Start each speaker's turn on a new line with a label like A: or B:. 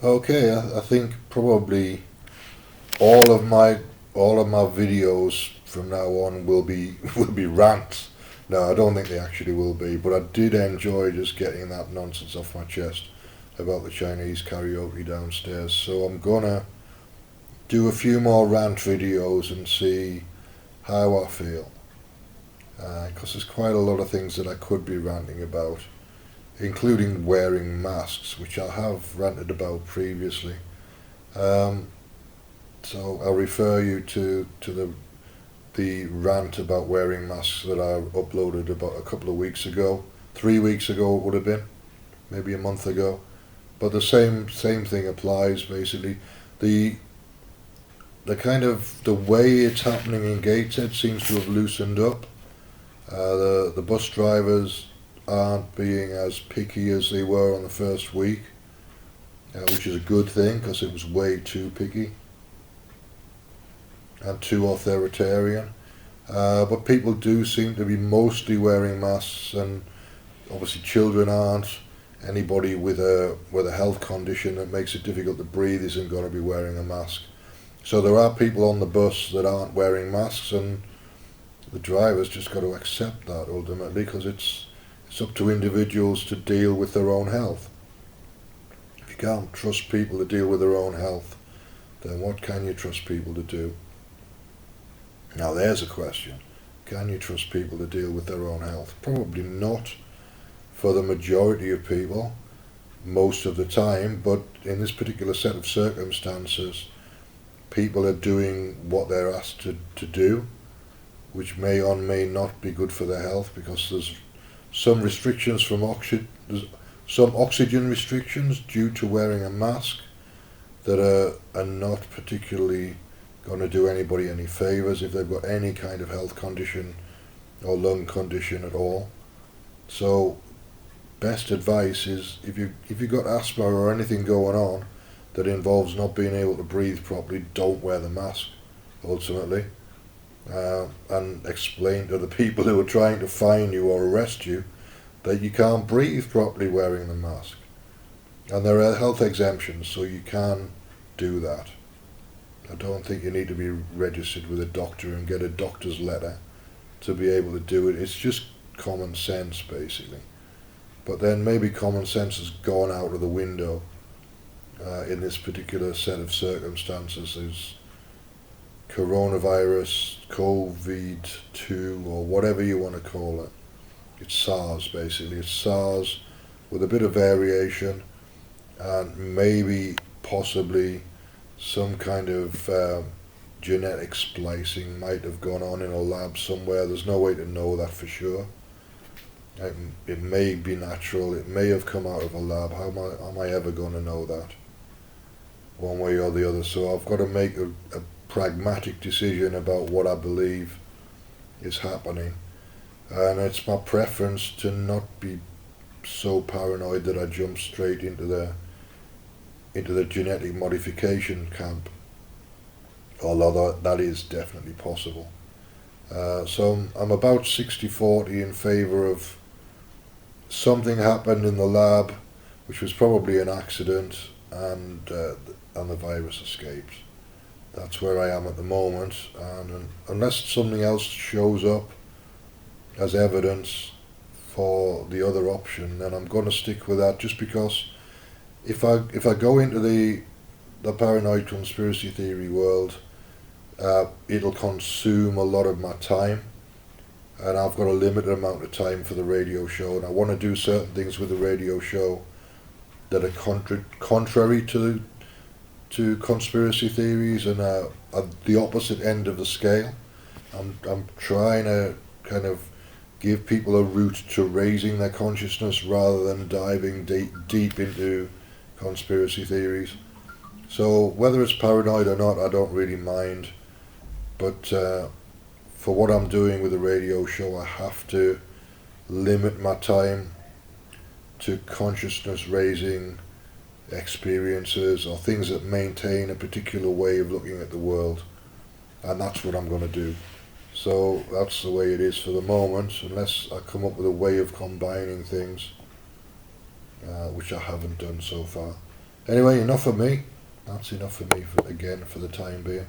A: Okay, I think probably all of my all of my videos from now on will be will be rants. No, I don't think they actually will be, but I did enjoy just getting that nonsense off my chest about the Chinese karaoke downstairs. So I'm gonna do a few more rant videos and see how I feel. Because there's quite a lot of things that I could be ranting about, including wearing masks, which I have ranted about previously. Um, so I'll refer you to the rant about wearing masks that I uploaded about a couple of weeks ago. 3 weeks ago it would have been, maybe a month ago. But the same thing applies basically. The the kind of the way it's happening in Gateshead seems to have loosened up. The bus drivers aren't being as picky as they were on the first week, which is a good thing because it was way too picky and too authoritarian. But people do seem to be mostly wearing masks, and obviously children aren't. Anybody with a health condition that makes it difficult to breathe isn't going to be wearing a mask. So there are people on the bus that aren't wearing masks, and the drivers just got to accept that ultimately, because it's up to individuals to deal with their own health. If you can't trust people to deal with their own health, then what can you trust people to do? Now there's a question. Can you trust people to deal with their own health? Probably not for the majority of people most of the time, but in this particular set of circumstances, people are doing what they're asked to do, which may or may not be good for their health, because there's some restrictions from oxygen, some oxygen restrictions due to wearing a mask that are not particularly going to do anybody any favours if they've got any kind of health condition or lung condition at all. So best advice is if you've got asthma or anything going on that involves not being able to breathe properly, don't wear the mask ultimately. And explain to the people who are trying to fine you or arrest you that you can't breathe properly wearing the mask. And there are health exemptions, so you can do that. I don't think you need to be registered with a doctor and get a doctor's letter to be able to do it. It's just common sense, basically. But then maybe common sense has gone out of the window in this particular set of circumstances. There's coronavirus, COVID-2, or whatever you want to call it. It's Sars, basically. It's Sars with a bit of variation, and maybe, possibly, some kind of genetic splicing might have gone on in a lab somewhere. There's no way to know that for sure. It may be natural. It may have come out of a lab. How am I ever going to know that? One way or the other. So I've got to make a pragmatic decision about what I believe is happening. And it's my preference to not be so paranoid that I jump straight into the genetic modification camp, although that is definitely possible. So I'm about 60-40 in favour of something happened in the lab, which was probably an accident, and the virus escaped. That's where I am at the moment, and unless something else shows up as evidence for the other option, then I'm going to stick with that, just because if I go into the paranoid conspiracy theory world, it'll consume a lot of my time, and I've got a limited amount of time for the radio show, and I want to do certain things with the radio show that are contrary to conspiracy theories and are the opposite end of the scale. I'm trying to kind of give people a route to raising their consciousness rather than diving deep into conspiracy theories. So whether it's paranoid or not, I don't really mind. But for what I'm doing with the radio show, I have to limit my time to consciousness raising experiences or things that maintain a particular way of looking at the world. And that's what I'm going to do. So that's the way it is for the moment, unless I come up with a way of combining things, which I haven't done so far. Anyway, enough of me. That's enough for me, again, for the time being.